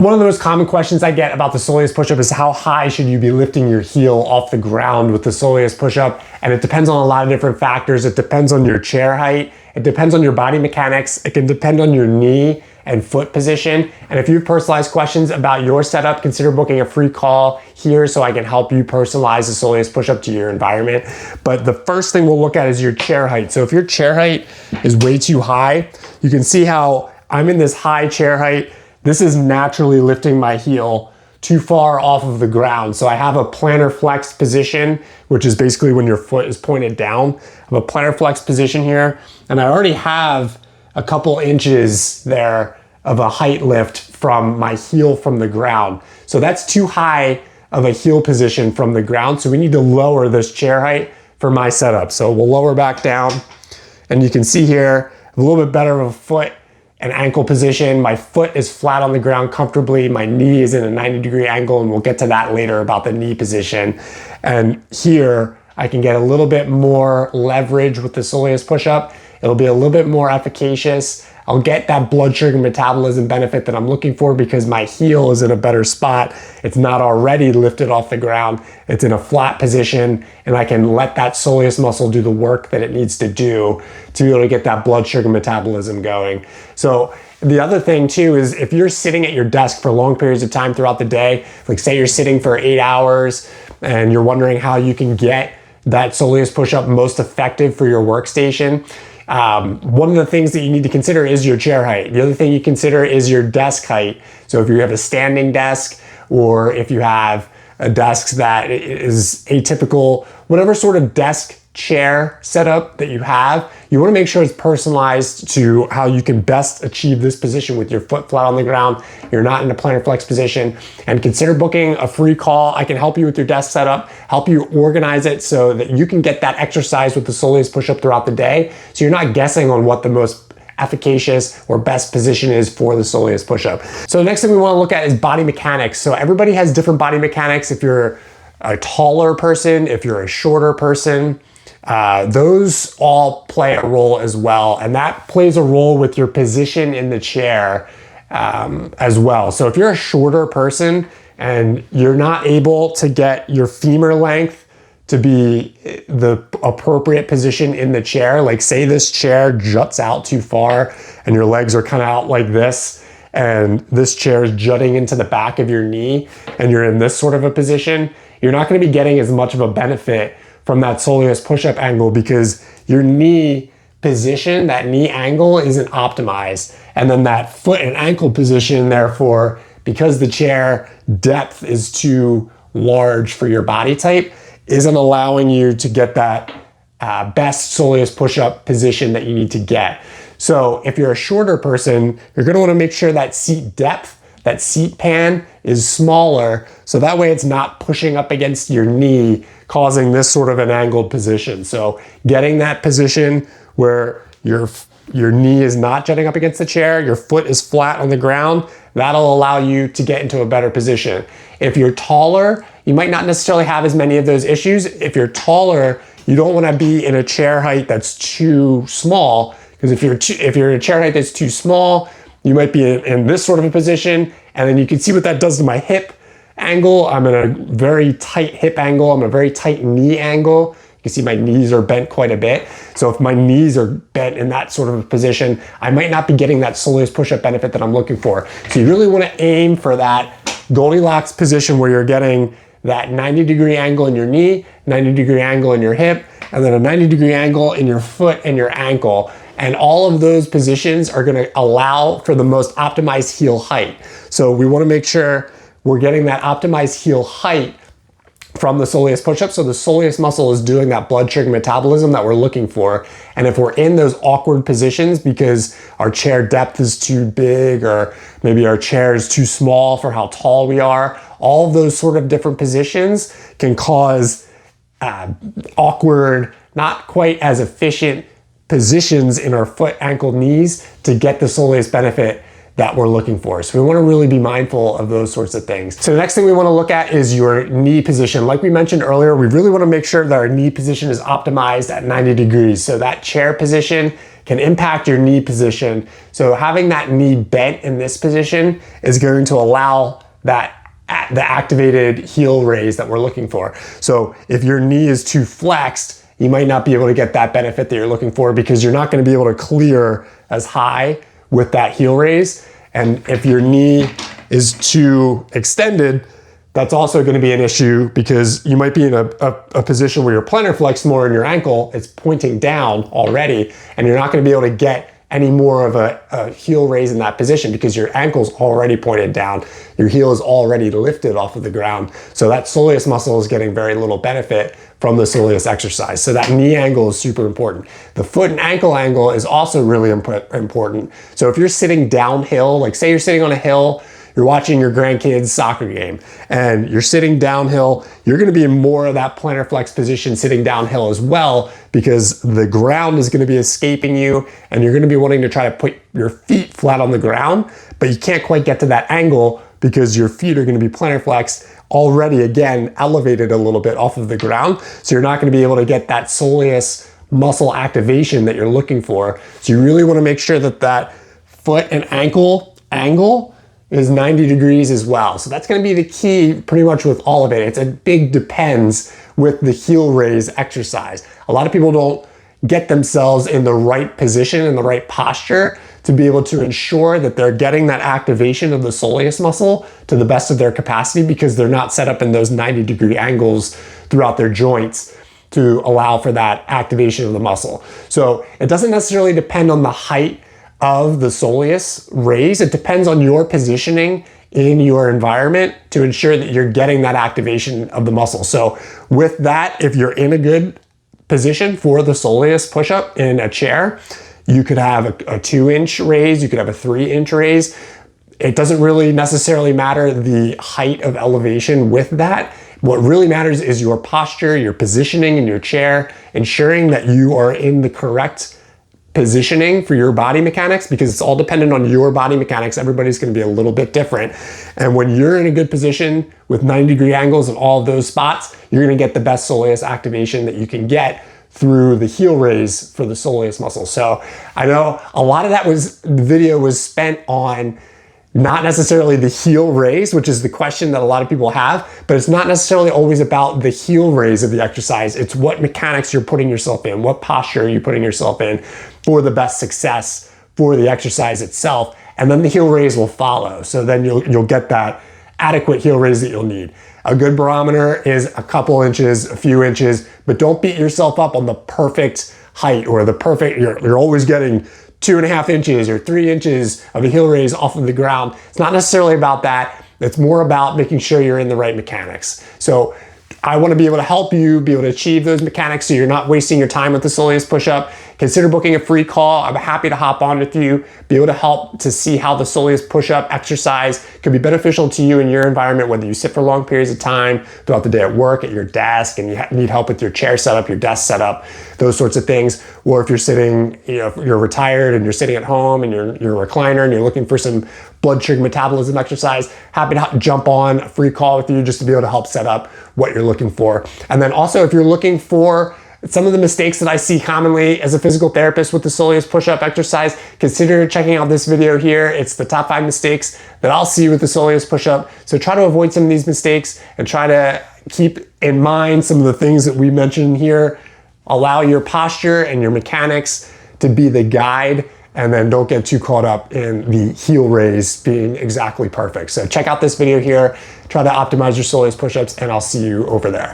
One of the most common questions I get about the Soleus push-up is how high should you be lifting your heel off the ground with the Soleus push-up? And it depends on a lot of different factors. It depends on your chair height. It depends on your body mechanics. It can depend on your knee and foot position. And if you have personalized questions about your setup, consider booking a free call here so I can help you personalize the Soleus push-up to your environment. But the first thing we'll look at is your chair height. So if your chair height is way too high, you can see how I'm in this high chair height. This is naturally lifting my heel too far off of the ground. So I have a plantar flex position, which is basically when your foot is pointed down. I have a plantar flex position here, and I already have a couple inches there of a height lift from my heel from the ground. So that's too high of a heel position from the ground. So we need to lower this chair height for my setup. So we'll lower back down, and you can see here a little bit better of a foot and ankle position. My foot is flat on the ground comfortably. My knee is in a 90-degree angle, and we'll get to that later about the knee position. And here I can get a little bit more leverage with the Soleus push-up. It'll be a little bit more efficacious. I'll get that blood sugar metabolism benefit that I'm looking for because my heel is in a better spot. It's not already lifted off the ground. It's in a flat position, and I can let that soleus muscle do the work that it needs to do to be able to get that blood sugar metabolism going. So the other thing too is if you're sitting at your desk for long periods of time throughout the day, like say you're sitting for 8 hours and you're wondering how you can get that Soleus push-up most effective for your workstation, one of the things that you need to consider is your chair height. The other thing you consider is your desk height. So if you have a standing desk, or if you have a desk that is atypical, whatever sort of desk chair setup that you have, you want to make sure it's personalized to how you can best achieve this position with your foot flat on the ground. You're not in a plantar flex position, and consider booking a free call. I can help you with your desk setup, help you organize it so that you can get that exercise with the Soleus push-up throughout the day. So you're not guessing on what the most efficacious or best position is for the Soleus push-up. So the next thing we want to look at is body mechanics. So everybody has different body mechanics. If you're a taller person, if you're a shorter person, those all play a role as well, and that plays a role with your position in the chair as well. So if you're a shorter person and you're not able to get your femur length to be the appropriate position in the chair, like say this chair juts out too far and your legs are kind of out like this, and this chair is jutting into the back of your knee, and you're in this sort of a position, you're not going to be getting as much of a benefit from that Soleus push-up angle because your knee position, that knee angle isn't optimized. And then that foot and ankle position, therefore, because the chair depth is too large for your body type, isn't allowing you to get that best Soleus push-up position that you need to get. So if you're a shorter person, you're gonna wanna make sure that seat depth, that seat pan is smaller, so that way it's not pushing up against your knee, causing this sort of an angled position. So getting that position where your knee is not jutting up against the chair, your foot is flat on the ground, that'll allow you to get into a better position. If you're taller, you might not necessarily have as many of those issues. If you're taller, you don't wanna be in a chair height that's too small, because if you're in a chair height that's too small, you might be in this sort of a position, and then you can see what that does to my hip angle. I'm in a very tight hip angle. I'm in a very tight knee angle. You can see my knees are bent quite a bit. So if my knees are bent in that sort of a position, I might not be getting that Soleus push-up benefit that I'm looking for. So you really want to aim for that Goldilocks position where you're getting that 90-degree angle in your knee, 90-degree angle in your hip, and then a 90-degree angle in your foot and your ankle. And all of those positions are gonna allow for the most optimized heel height. So we wanna make sure we're getting that optimized heel height from the Soleus push-up. So the soleus muscle is doing that blood sugar metabolism that we're looking for. And if we're in those awkward positions because our chair depth is too big, or maybe our chair is too small for how tall we are, all of those sort of different positions can cause awkward, not quite as efficient positions in our foot, ankle, knees to get the Soleus benefit that we're looking for. So we want to really be mindful of those sorts of things. So the next thing we want to look at is your knee position. Like we mentioned earlier, we really want to make sure that our knee position is optimized at 90 degrees. So that chair position can impact your knee position. So having that knee bent in this position is going to allow the activated heel raise that we're looking for. So if your knee is too flexed, you might not be able to get that benefit that you're looking for because you're not going to be able to clear as high with that heel raise. And if your knee is too extended, that's also going to be an issue because you might be in a position where your plantar flex more in your ankle, it's pointing down already, and you're not going to be able to get any more of a heel raise in that position because your ankle's already pointed down. Your heel is already lifted off of the ground. So that soleus muscle is getting very little benefit from the soleus exercise. So that knee angle is super important. The foot and ankle angle is also really important. So if you're sitting downhill, like say you're sitting on a hill, you're watching your grandkids' soccer game and you're sitting downhill, you're going to be in more of that plantar flex position sitting downhill as well because the ground is going to be escaping you and you're going to be wanting to try to put your feet flat on the ground, but you can't quite get to that angle because your feet are going to be plantar flexed already, again, elevated a little bit off of the ground. So you're not going to be able to get that soleus muscle activation that you're looking for. So you really want to make sure that that foot and ankle angle is 90 degrees as well. So that's going to be the key pretty much with all of it. It's a big depends with the heel raise exercise. A lot of people don't get themselves in the right position, in the right posture to be able to ensure that they're getting that activation of the soleus muscle to the best of their capacity because they're not set up in those 90-degree angles throughout their joints to allow for that activation of the muscle. So it doesn't necessarily depend on the height of the soleus raise. It depends on your positioning in your environment to ensure that you're getting that activation of the muscle. So with that, if you're in a good position for the soleus push-up in a chair, you could have a 2-inch raise, you could have a 3-inch raise. It doesn't really necessarily matter the height of elevation with that. What really matters is your posture, your positioning in your chair, ensuring that you are in the correct positioning for your body mechanics because it's all dependent on your body mechanics. Everybody's going to be a little bit different. And when you're in a good position with 90-degree angles in all of those spots, you're going to get the best soleus activation that you can get through the heel raise for the soleus muscle. So I know a lot of the video was spent on not necessarily the heel raise, which is the question that a lot of people have, but it's not necessarily always about the heel raise of the exercise. It's what mechanics you're putting yourself in, what posture are you putting yourself in for the best success for the exercise itself. And then the heel raise will follow. So then you'll get that adequate heel raise that you'll need. A good barometer is a couple inches, a few inches, but don't beat yourself up on the perfect height or the perfect, you're always getting 2.5 inches or 3 inches of a heel raise off of the ground. It's not necessarily about that. It's more about making sure you're in the right mechanics. So I want to be able to help you be able to achieve those mechanics so you're not wasting your time with the Soleus push-up. Consider booking a free call. I'm happy to hop on with you, be able to help to see how the Soleus push-up exercise could be beneficial to you in your environment, whether you sit for long periods of time throughout the day at work, at your desk, and you need help with your chair setup, your desk setup, those sorts of things. Or if you're sitting, if you're retired and you're sitting at home and you're a recliner and you're looking for some blood sugar metabolism exercise, happy to jump on a free call with you just to be able to help set up what you're looking for. And then also if you're looking for some of the mistakes that I see commonly as a physical therapist with the Soleus push-up exercise, consider checking out this video here. It's the top 5 mistakes that I'll see with the Soleus push-up. So try to avoid some of these mistakes and try to keep in mind some of the things that we mentioned here. Allow your posture and your mechanics to be the guide, and then don't get too caught up in the heel raise being exactly perfect. So check out this video here, try to optimize your Soleus push-ups, and I'll see you over there.